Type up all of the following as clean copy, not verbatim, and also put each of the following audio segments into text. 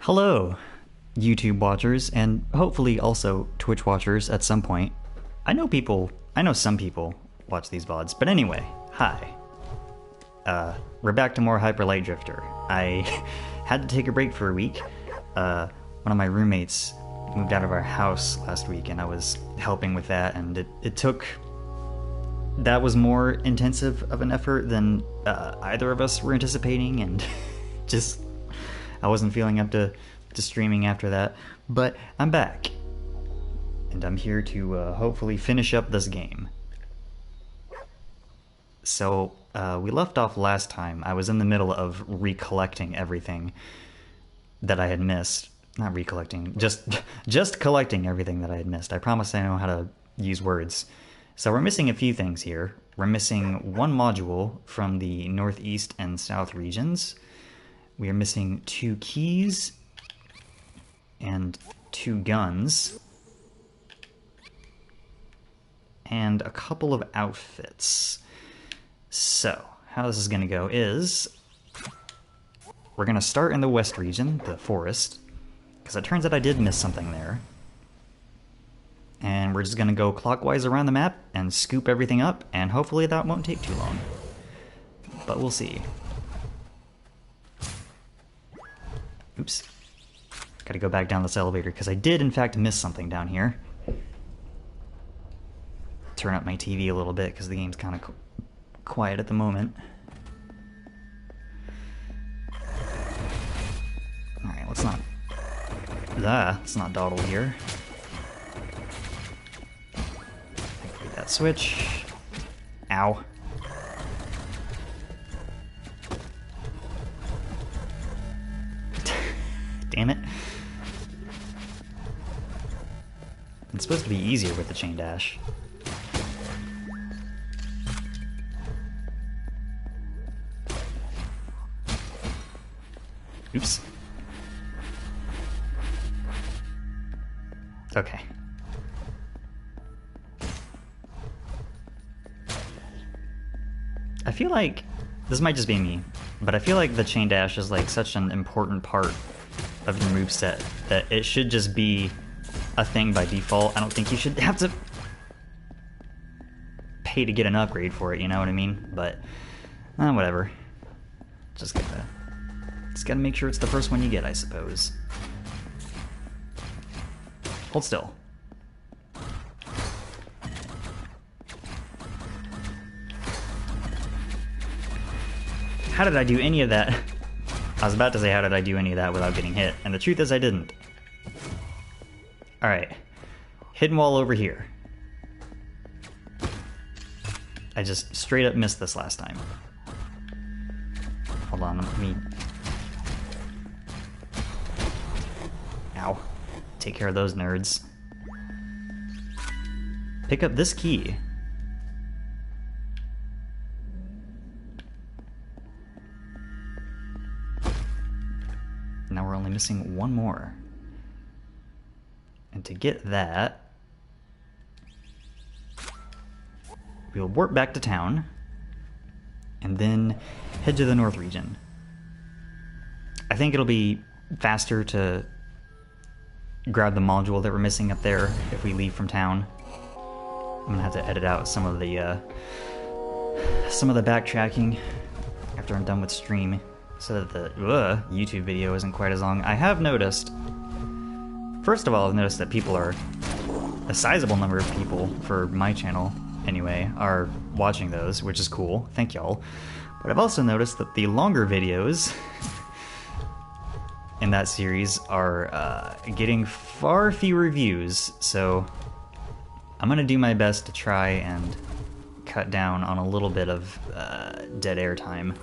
Hello, YouTube watchers, and hopefully also Twitch watchers at some point. I know some people watch these VODs, but anyway, hi. We're back to more Hyper Light Drifter. I had to take a break for a week. One of my roommates moved out of our house last week, and I was helping with that, and that was more intensive of an effort than either of us were anticipating, and just I wasn't feeling up to streaming after that. But I'm back, and I'm here to hopefully finish up this game. So we left off last time. I was in the middle of recollecting everything that I had missed. Not recollecting, just collecting everything that I had missed. I promise I know how to use words. So we're missing a few things here. We're missing one module from the northeast and south regions. We are missing 2 keys and 2 guns and a couple of outfits. So how this is going to go is we're going to start in the west region, the forest, because it turns out I did miss something there. And we're just going to go clockwise around the map and scoop everything up, and hopefully that won't take too long. But we'll see. Oops. Gotta go back down this elevator, because I did in fact miss something down here. Turn up my TV a little bit, because the game's kind of quiet at the moment. Alright, let's not dawdle here. Activate that switch. Ow. Damn it. It's supposed to be easier with the chain dash. Oops. Okay. I feel like, this might just be me, but I feel like the chain dash is like such an important part of your moveset that it should just be a thing by default. I don't think you should have to pay to get an upgrade for it, you know what I mean? But, whatever. Just gotta make sure it's the first one you get, I suppose. Hold still. How did I do any of that? I was about to say, how did I do any of that without getting hit? And the truth is I didn't. Alright. Hidden wall over here. I just straight up missed this last time. Hold on, let me... Ow. Take care of those nerds. Pick up this key. Now we're only missing one more. And to get that, we'll warp back to town and then head to the north region. I think it'll be faster to grab the module that we're missing up there if we leave from town. I'm gonna have to edit out some of the backtracking after I'm done with stream, so that the YouTube video isn't quite as long. I have noticed, first of all, I've noticed that a sizable number of people, for my channel anyway, are watching those, which is cool, thank y'all. But I've also noticed that the longer videos in that series are getting far fewer views, so I'm gonna do my best to try and cut down on a little bit of dead air time.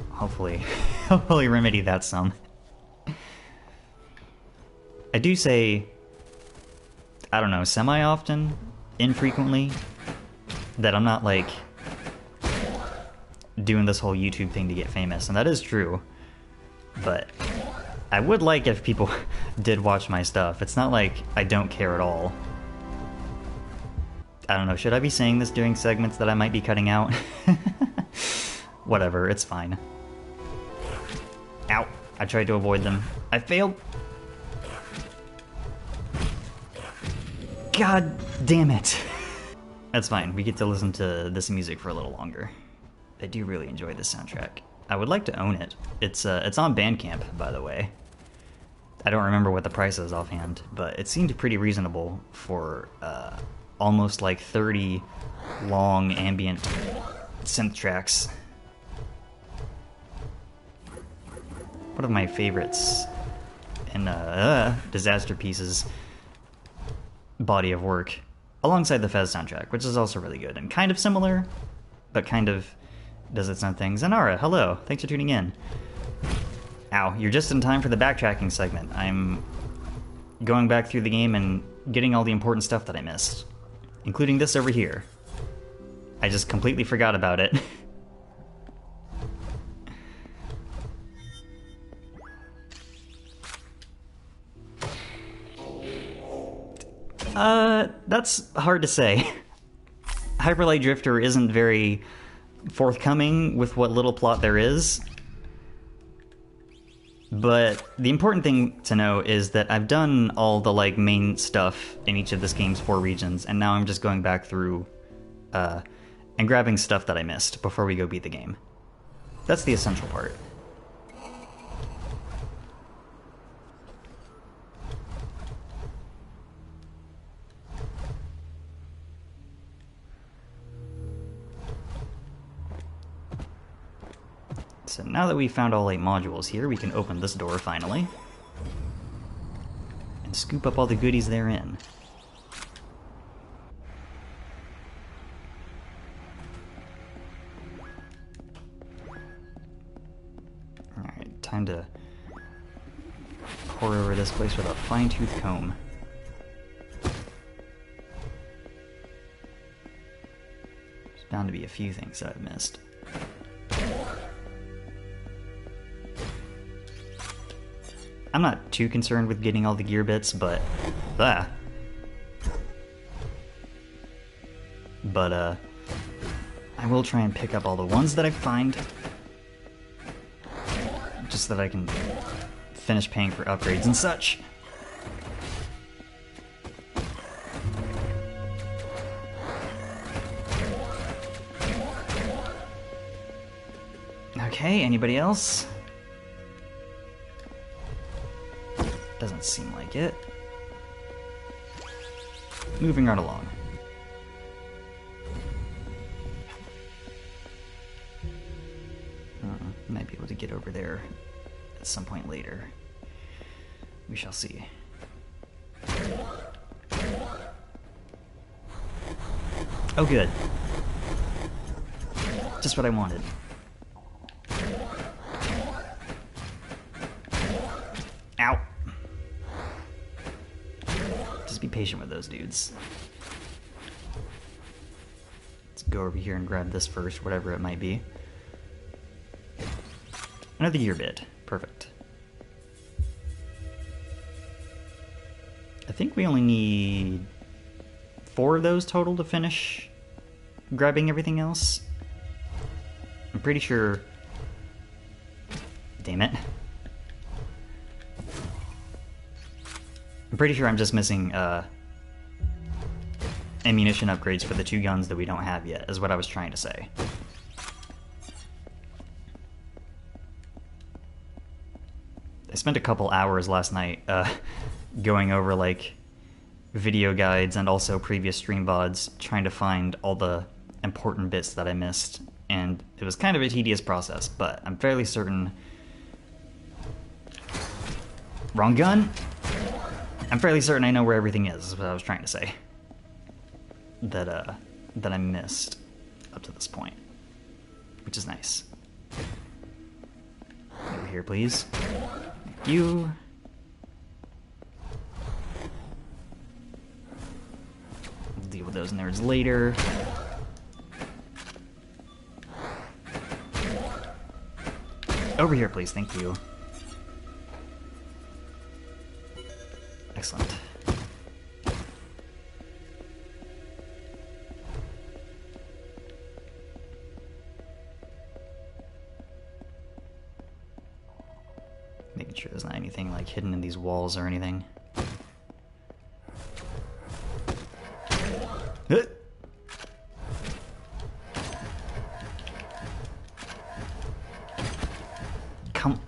Hopefully remedy that some. I do say, I don't know, semi-often, infrequently, that I'm not like doing this whole YouTube thing to get famous, and that is true. But I would like if people did watch my stuff. It's not like I don't care at all. I don't know, should I be saying this during segments that I might be cutting out? Whatever, it's fine. Ow. I tried to avoid them. I failed. God damn it. That's fine. We get to listen to this music for a little longer. I do really enjoy this soundtrack. I would like to own it. It's on Bandcamp, by the way. I don't remember what the price is offhand, but it seemed pretty reasonable for almost like 30 long ambient synth tracks. One of my favorites in Disaster Piece's body of work, alongside the Fez soundtrack, which is also really good and kind of similar, but kind of does its own thing. Zanara, hello. Thanks for tuning in. Ow, you're just in time for the backtracking segment. I'm going back through the game and getting all the important stuff that I missed, including this over here. I just completely forgot about it. That's hard to say. Hyperlight Drifter isn't very forthcoming with what little plot there is. But the important thing to know is that I've done all the like main stuff in each of this game's 4 regions, and now I'm just going back through and grabbing stuff that I missed before we go beat the game. That's the essential part. So now that we've found all 8 modules here, we can open this door finally and scoop up all the goodies therein. Alright, time to pour over this place with a fine-tooth comb. There's bound to be a few things that I've missed. I'm not too concerned with getting all the gear bits, but I will try and pick up all the ones that I find, just so that I can finish paying for upgrades and such. Okay, anybody else? Doesn't seem like it. Moving right along. Might be able to get over there at some point later. We shall see. Oh, good. Just what I wanted. Ow. Just be patient with those dudes. Let's go over here and grab this first, whatever it might be. Another gear bit. Perfect. I think we only need 4 of those total to finish grabbing everything else. I'm pretty sure... Damn it. I'm pretty sure I'm just missing ammunition upgrades for the 2 guns that we don't have yet, is what I was trying to say. I spent a couple hours last night going over like video guides and also previous stream VODs trying to find all the important bits that I missed, and it was kind of a tedious process, but I'm fairly certain... Wrong gun? I'm fairly certain I know where everything is what I was trying to say. That I missed up to this point, which is nice. Over here, please. Thank you. We'll deal with those nerds later. Over here, please. Thank you. Excellent. Making sure there's not anything like hidden in these walls or anything. Come.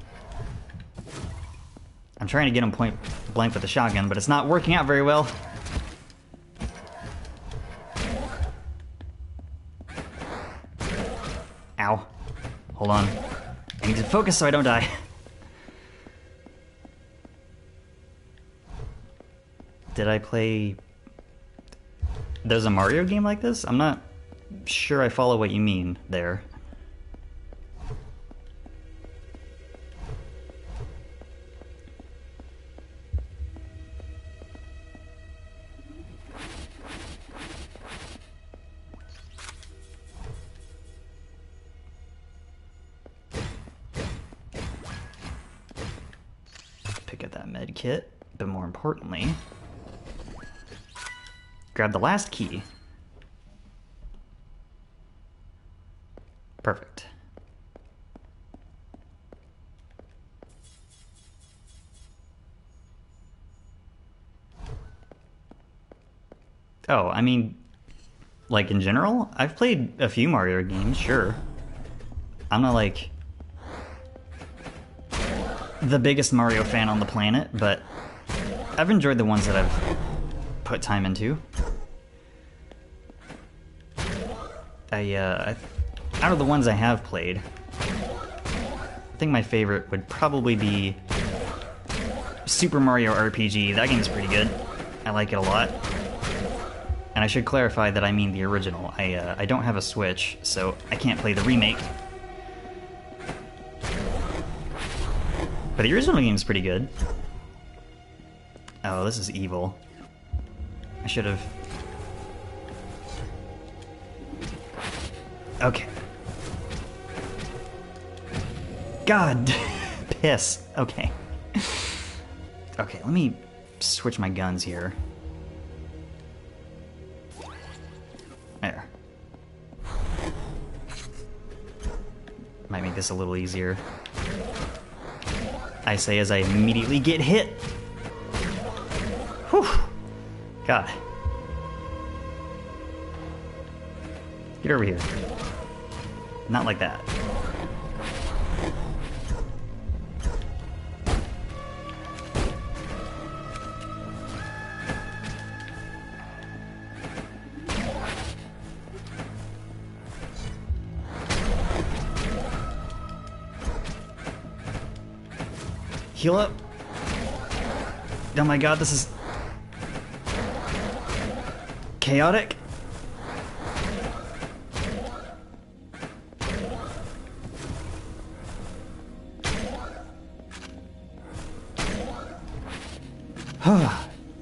I'm trying to get him point blank with the shotgun, but it's not working out very well. Ow. Hold on. I need to focus so I don't die. Did I play... There's a Mario game like this? I'm not sure I follow what you mean there. Pick up that med kit, but more importantly, grab the last key. Perfect. Oh, I mean, like in general, I've played a few Mario games, sure. I'm not like the biggest Mario fan on the planet, but I've enjoyed the ones that I've put time into. Out of the ones I have played, I think my favorite would probably be Super Mario RPG. That game's pretty good. I like it a lot. And I should clarify that I mean the original. I don't have a Switch, so I can't play the remake. But the original game's pretty good. Oh, this is evil. I should have... Okay. God! Piss. Okay. Okay, let me switch my guns here. There. Might make this a little easier. I say as I immediately get hit. Whew. God. Get over here. Not like that. Heal up. Oh my god, this is chaotic.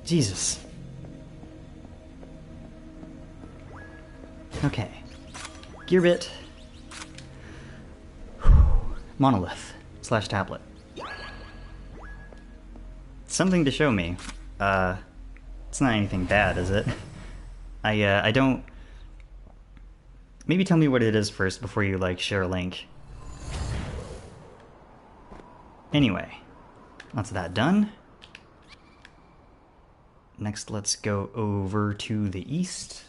Jesus. Okay. Gear bit. Monolith / tablet. Something to show me. It's not anything bad, is it? I don't... Maybe tell me what it is first before you, like, share a link. Anyway, that's that done. Next, let's go over to the east.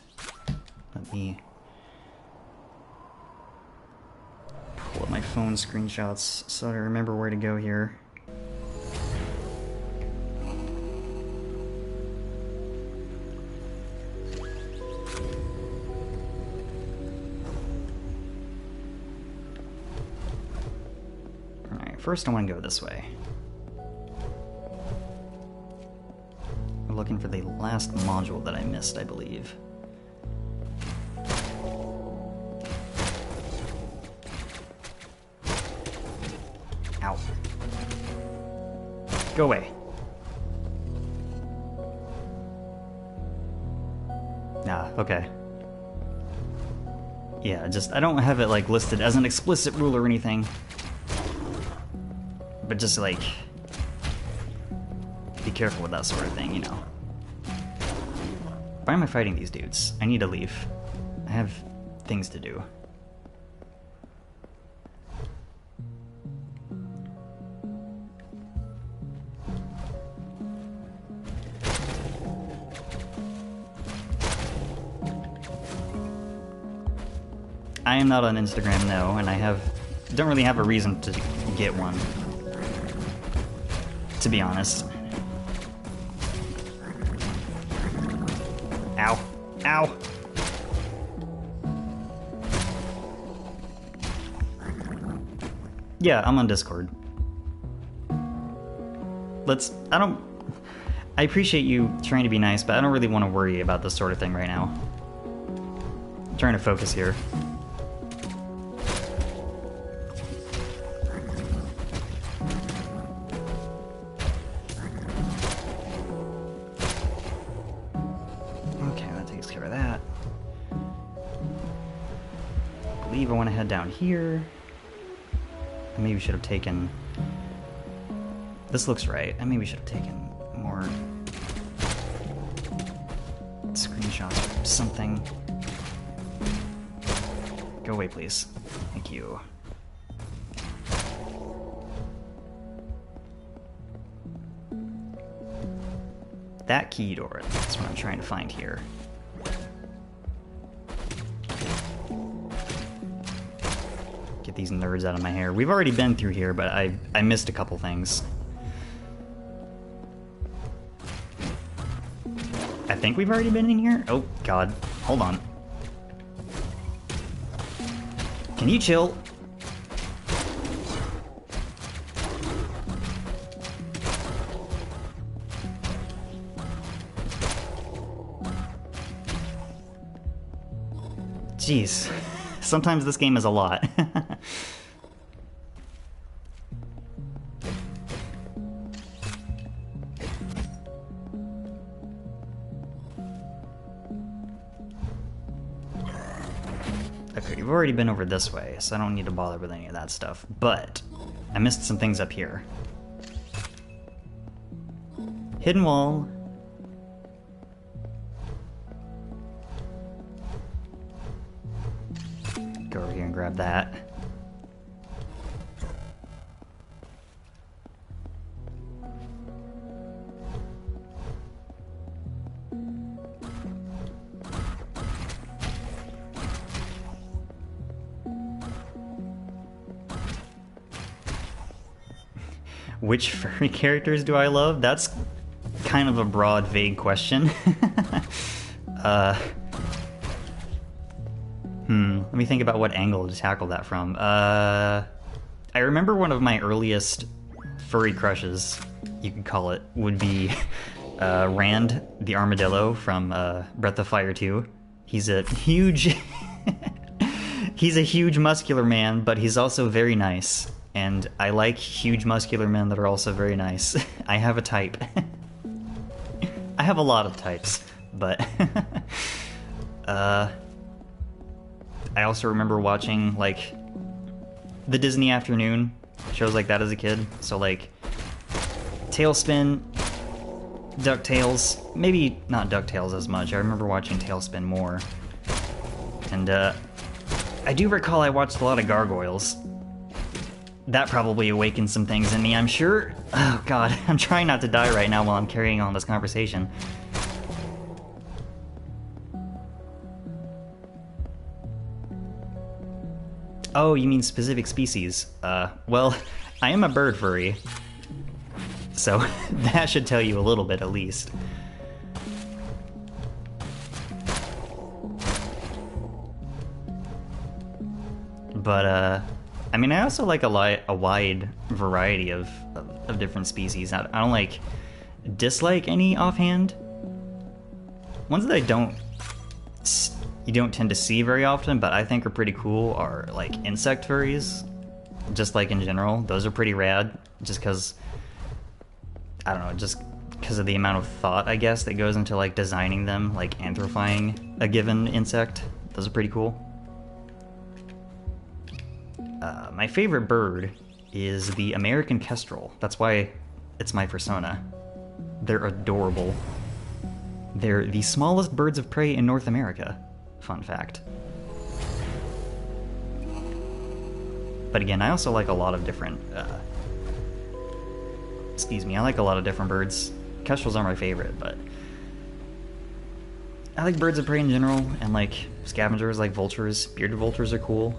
Let me pull up my phone screenshots so I remember where to go here. Alright, first I want to go this way. I'm looking for the last module that I missed, I believe. Ow. Go away. Ah, okay. Yeah, just, I don't have it, like, listed as an explicit rule or anything. But just, like, be careful with that sort of thing, you know. Why am I fighting these dudes? I need to leave. I have things to do. I am not on Instagram, no, and don't really have a reason to get one, to be honest. Ow. Ow! Yeah, I'm on Discord. I appreciate you trying to be nice, but I don't really want to worry about this sort of thing right now. I'm trying to focus here. Okay, that takes care of that. I believe I want to head down here. I maybe should have taken... This looks right. I maybe should have taken more screenshots or something. Go away, please. Thank you. That key door, that's what I'm trying to find here. Get these nerds out of my hair. We've already been through here, but I missed a couple things. I think we've already been in here? Oh, God. Hold on. Can you chill? Jeez. Sometimes this game is a lot. Okay, you've already been over this way, so I don't need to bother with any of that stuff. But I missed some things up here. Hidden wall. Go over here and grab that. Which furry characters do I love? That's kind of a broad, vague question. Let me think about what angle to tackle that from. I remember one of my earliest furry crushes, you could call it, would be Rand the Armadillo from Breath of Fire 2. He's a huge... he's a huge muscular man, but he's also very nice. And I like huge muscular men that are also very nice. I have a type. I have a lot of types, but... I also remember watching, like, the Disney Afternoon, shows like that as a kid. So, like, Tailspin, DuckTales, maybe not DuckTales as much. I remember watching Tailspin more. And, I do recall I watched a lot of Gargoyles. That probably awakened some things in me, I'm sure. Oh, God, I'm trying not to die right now while I'm carrying on this conversation. Oh, you mean specific species? Well, I am a bird furry, so that should tell you a little bit at least. But, I mean, I also like a wide variety of different species. I don't, like, dislike any offhand. Ones that you don't tend to see very often, but I think are pretty cool, are like insect furries. Just like in general, those are pretty rad. Just because, I don't know, just because of the amount of thought, I guess, that goes into like designing them, like anthropifying a given insect. Those are pretty cool. My favorite bird is the American kestrel. That's why it's my persona. They're adorable. They're the smallest birds of prey in North America. Fun fact. But again, I also like a lot of different, I like a lot of different birds. Kestrels are my favorite, but I like birds of prey in general, and like Scavengers like vultures, bearded vultures are cool.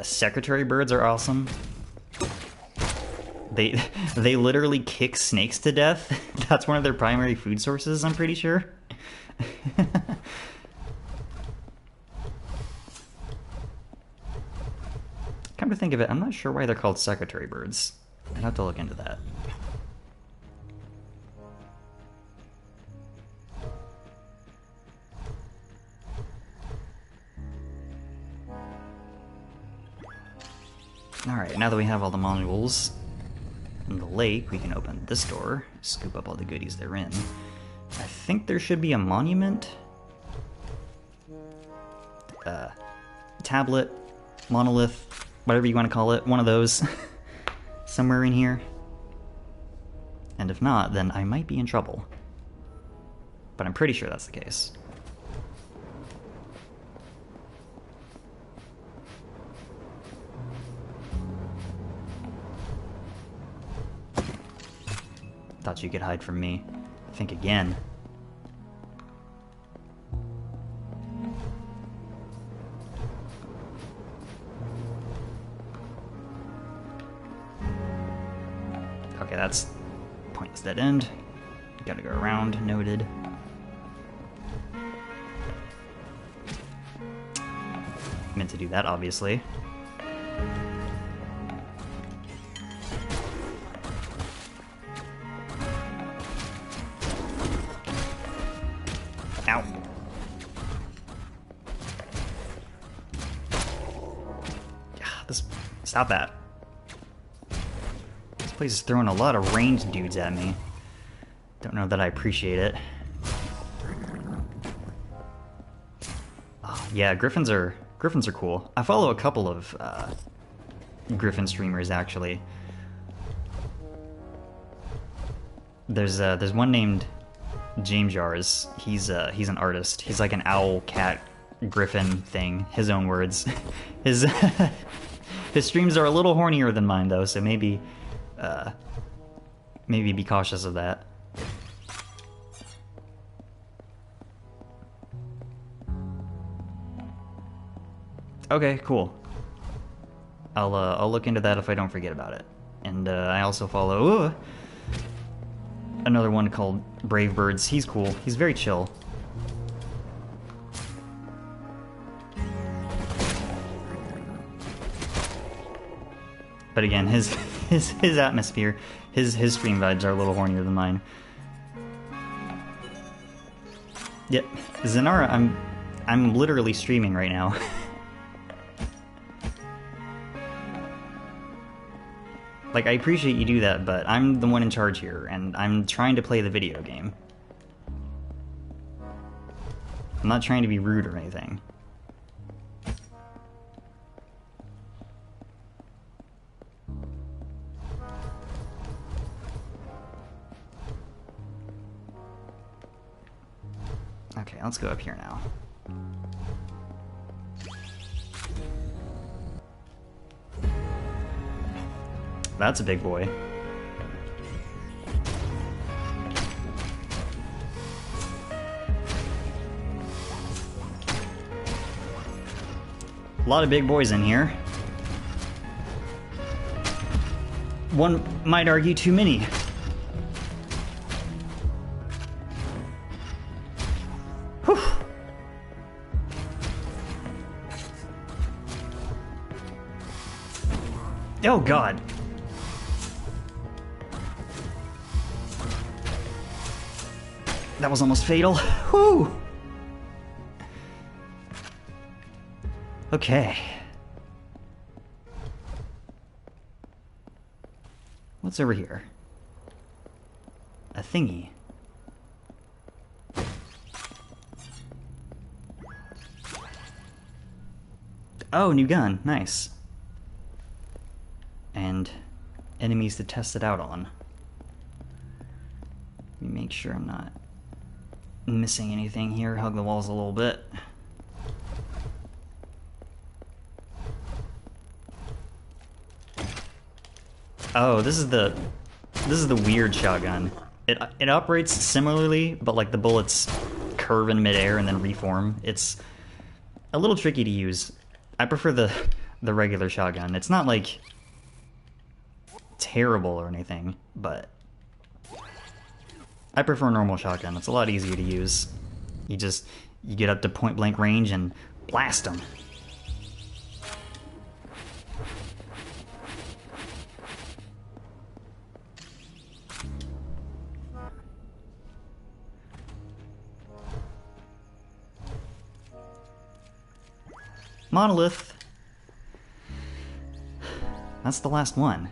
Secretary birds are awesome. They literally kick snakes to death. That's one of their primary food sources, I'm pretty sure. Come to think of it, I'm not sure why they're called secretary birds. I'd have to look into that. Alright, now that we have all the modules in the lake, we can open this door, scoop up all the goodies therein. I think there should be a monument, tablet, monolith, whatever you want to call it, one of those, somewhere in here. And if not, then I might be in trouble. But I'm pretty sure that's the case. Thought you could hide from me. Think again. Okay, that's pointless dead end. Gotta go around, noted. Meant to do that, obviously. Ow. Stop that. This place is throwing a lot of ranged dudes at me. Don't know that I appreciate it. Oh, yeah, griffins are cool. I follow a couple of griffin streamers actually. There's one named James Jars. He's an artist. He's like an owl, cat, griffin thing. His own words. His his streams are a little hornier than mine though, so maybe be cautious of that. Okay, cool. I'll look into that if I don't forget about it. And I also follow another one called Brave Birds. He's cool. He's very chill. But again, his atmosphere, his stream vibes are a little hornier than mine. Yep, Zenara, I'm literally streaming right now. Like, I appreciate you do that, but I'm the one in charge here, and I'm trying to play the video game. I'm not trying to be rude or anything. Okay, let's go up here now. That's a big boy. A lot of big boys in here. One might argue too many. Whew. Oh God. That was almost fatal. Whew. Okay. What's over here? A thingy. Oh, new gun. Nice. And enemies to test it out on. Let me make sure I'm not missing anything here. Hug the walls a little bit. Oh, this is the weird shotgun. It operates similarly, but like the bullets curve in midair and then reform. It's a little tricky to use. I prefer the regular shotgun. It's not like terrible or anything, but I prefer normal shotgun. It's a lot easier to use. You get up to point blank range and blast them. Monolith. That's the last one.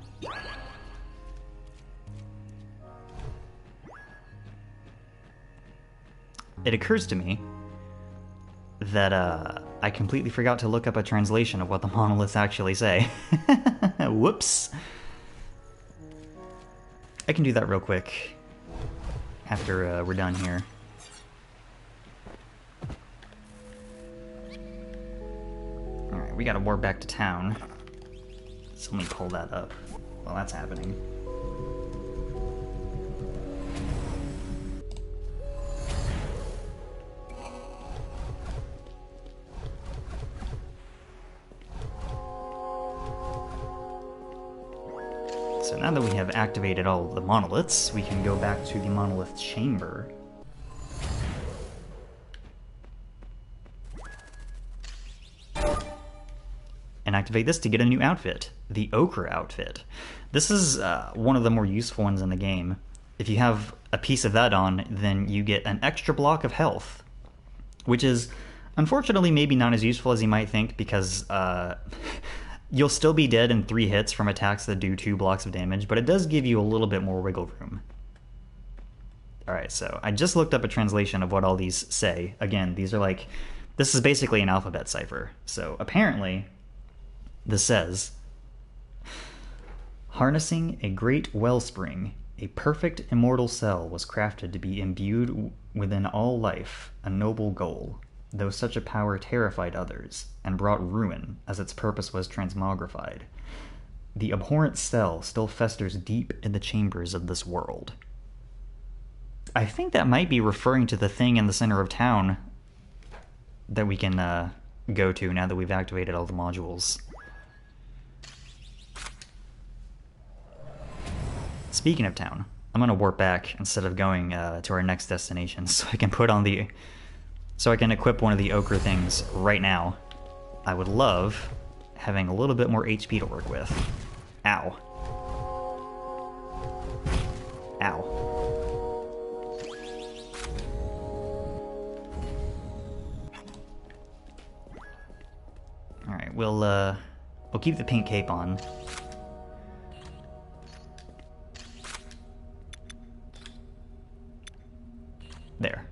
It occurs to me that I completely forgot to look up a translation of what the monoliths actually say. Whoops. I can do that real quick after we're done here. Alright, we gotta warp back to town. So let me pull that up while that's happening. So now that we have activated all of the monoliths, we can go back to the monolith chamber. And activate this to get a new outfit, the Ochre outfit. This is one of the more useful ones in the game. If you have a piece of that on, then you get an extra block of health, which is unfortunately maybe not as useful as you might think, because you'll still be dead in 3 hits from attacks that do 2 blocks of damage, but it does give you a little bit more wiggle room. Alright, so I just looked up a translation of what all these say. Again, these are like, this is basically an alphabet cipher. So apparently, this says, harnessing a great wellspring, a perfect immortal cell was crafted to be imbued within all life, a noble goal, though such a power terrified others, and brought ruin, as its purpose was transmogrified. The abhorrent cell still festers deep in the chambers of this world. I think that might be referring to the thing in the center of town that we can go to now that we've activated all the modules. Speaking of town, I'm gonna warp back instead of going to our next destination, so I can equip one of the ochre things right now. I would love having a little bit more HP to work with. Ow. Ow. Alright, we'll keep the pink cape on. There.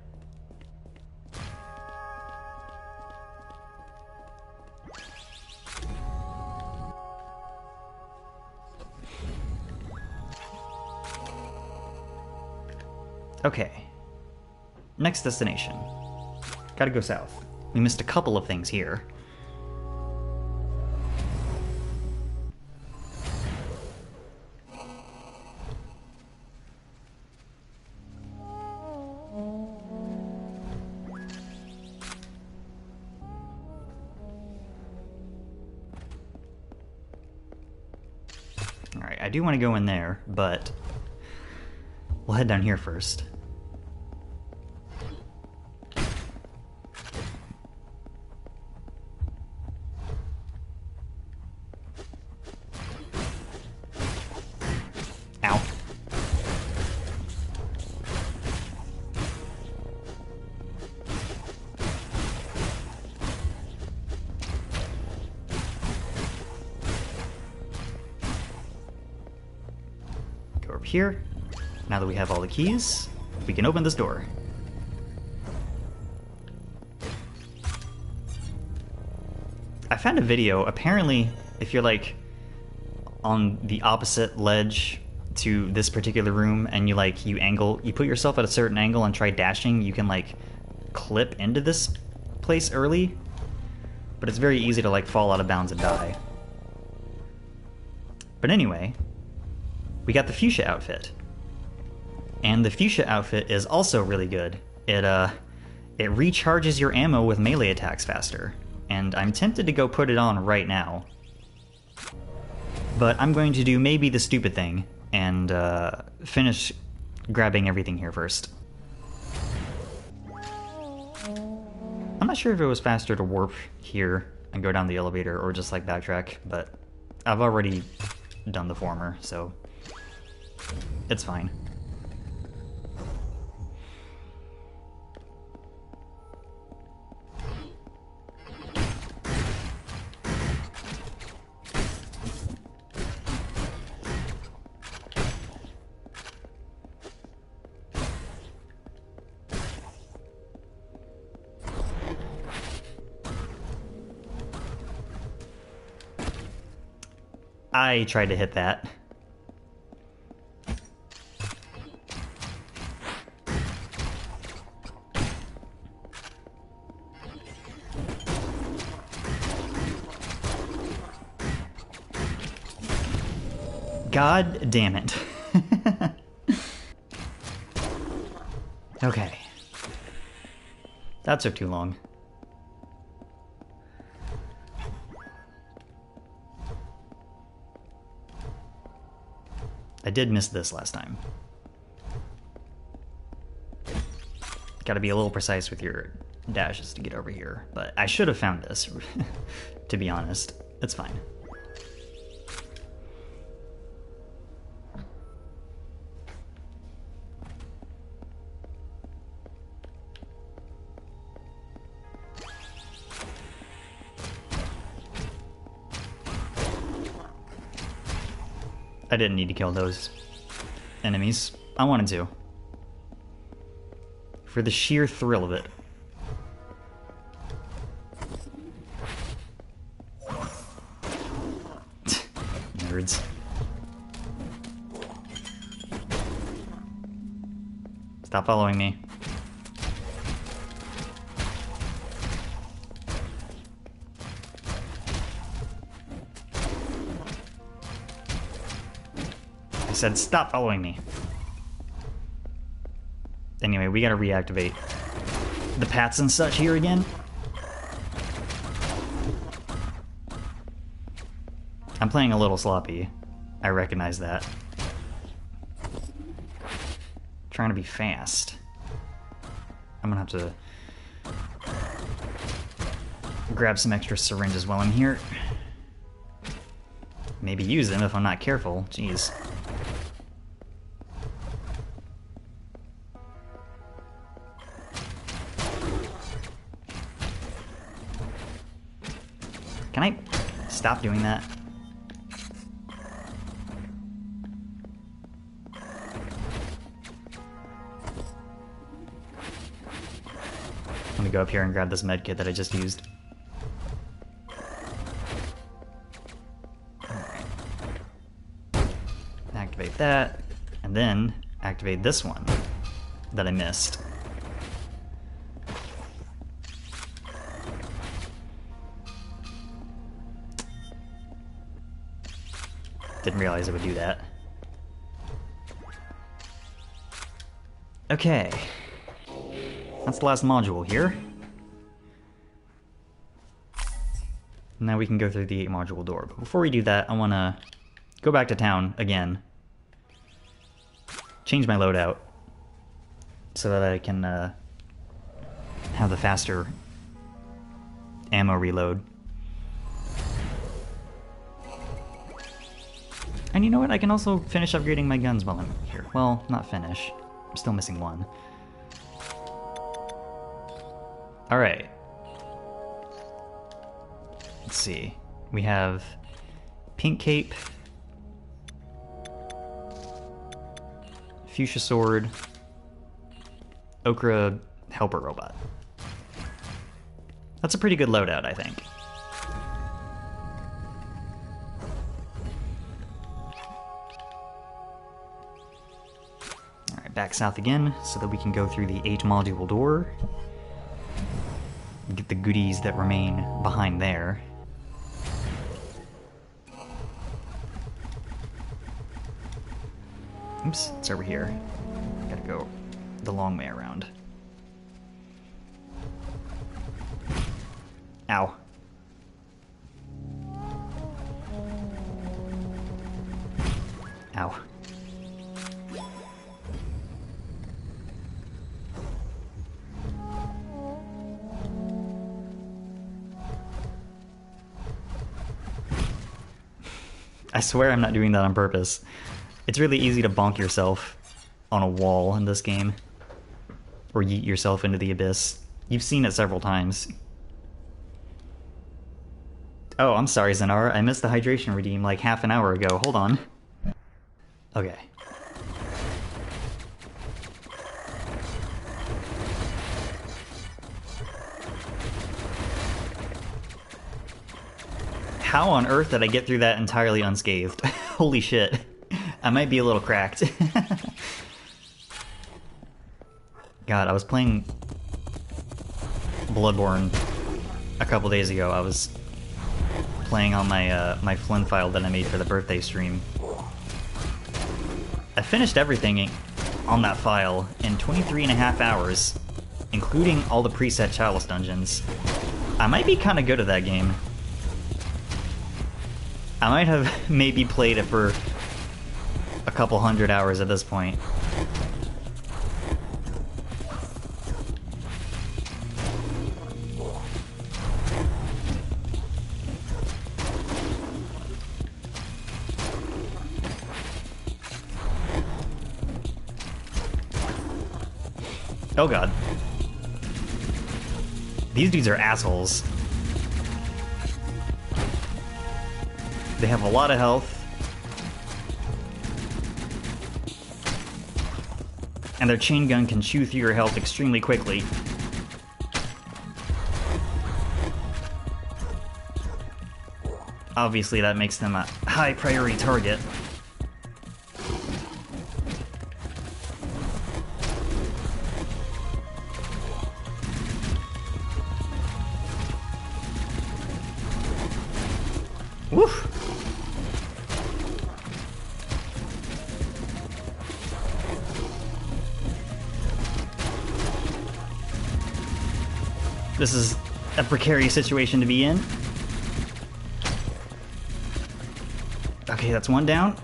Okay. Next destination. Gotta go south. We missed a couple of things here. Alright, I do want to go in there, but we'll head down here first. Ow. Go over here. Now that we have all the keys, we can open this door. I found a video. Apparently, if you're like on the opposite ledge to this particular room and you put yourself at a certain angle and try dashing, you can like clip into this place early, but it's very easy to like fall out of bounds and die. But anyway, we got the fuchsia outfit. And the fuchsia outfit is also really good. It recharges your ammo with melee attacks faster. and I'm tempted to go put it on right now. But I'm going to do maybe the stupid thing and finish grabbing everything here first. I'm not sure if it was faster to warp here and go down the elevator or just like backtrack, but I've already done the former, so it's fine. I tried to hit that. God damn it. Okay. That took too long. I did miss this last time. Gotta be a little precise with your dashes to get over here, but I should have found this, to be honest. It's fine. I didn't need to kill those enemies. I wanted to. For the sheer thrill of it. Nerds. Stop following me. I said stop following me. Anyway, we gotta reactivate the paths and such here again. I'm playing a little sloppy. I recognize that. Trying to be fast. I'm gonna have to grab some extra syringes while I'm here. Maybe use them if I'm not careful. Jeez. Can I stop doing that? Let me go up here and grab this med kit that I just used. Alright. Activate that, and then activate this one that I missed. Didn't realize it would do that. Okay. That's the last module here. Now we can go through the 8-module door. But before we do that, I want to go back to town again. Change my loadout so that I can have the faster ammo reload. And you know what? I can also finish upgrading my guns while I'm here. Well, not finish. I'm still missing one. Alright. Let's see. We have Pink Cape, Fuchsia Sword, Ochre Helper Robot. That's a pretty good loadout, I think. Alright, back south again so that we can go through the 8-module door. Get the goodies that remain behind there. Oops, it's over here. Gotta go the long way around. Ow. Ow. I swear I'm not doing that on purpose. It's really easy to bonk yourself on a wall in this game. Or yeet yourself into the abyss. You've seen it several times. Oh, I'm sorry, Zenar. I missed the hydration redeem like half an hour ago. Hold on. Okay. How on earth did I get through that entirely unscathed? Holy shit. I might be a little cracked. God, I was playing Bloodborne a couple days ago. I was playing on my my Flynn file that I made for the birthday stream. I finished everything on that file in 23.5 hours, including all the preset Chalice dungeons. I might be kind of good at that game. I might have maybe played it for a couple hundred hours at this point. Oh god. These dudes are assholes. They have a lot of health. And their chain gun can chew through your health extremely quickly. Obviously that makes them a high priority target. Woof! This is a precarious situation to be in. Okay, that's one down.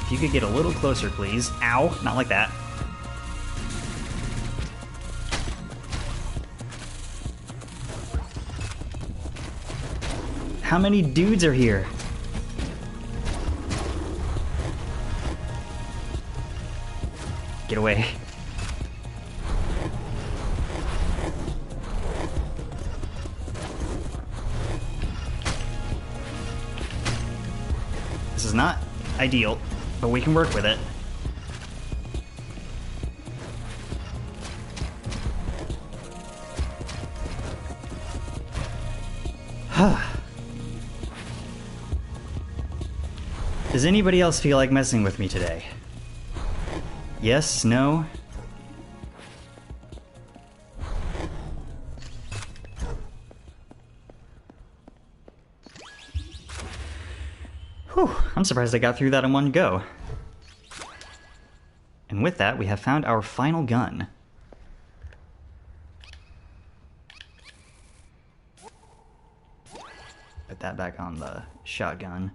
If you could get a little closer, please. Ow, not like that. How many dudes are here? Get away. This is not ideal, but we can work with it. Does anybody else feel like messing with me today? Yes? No? Whew, I'm surprised I got through that in one go. And with that, we have found our final gun. Put that back on the shotgun.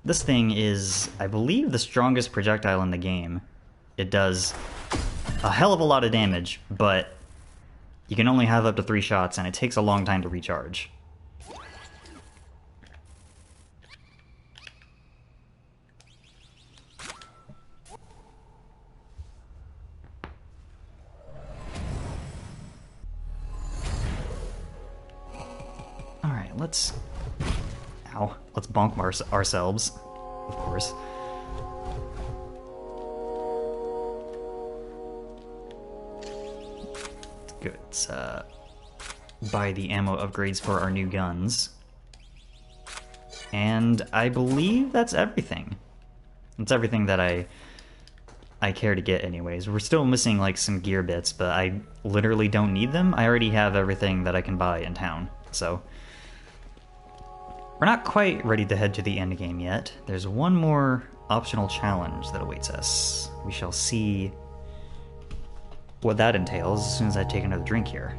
This thing is, I believe, the strongest projectile in the game. It does a hell of a lot of damage, but you can only have up to 3 shots, and it takes a long time to recharge. Alright, let's... Ow. Let's bonk ourselves, of course. Good. Let's buy the ammo upgrades for our new guns. And I believe that's everything. That's everything that I care to get anyways. We're still missing like some gear bits, but I literally don't need them. I already have everything that I can buy in town, so... We're not quite ready to head to the end game yet. There's one more optional challenge that awaits us. We shall see what that entails as soon as I take another drink here.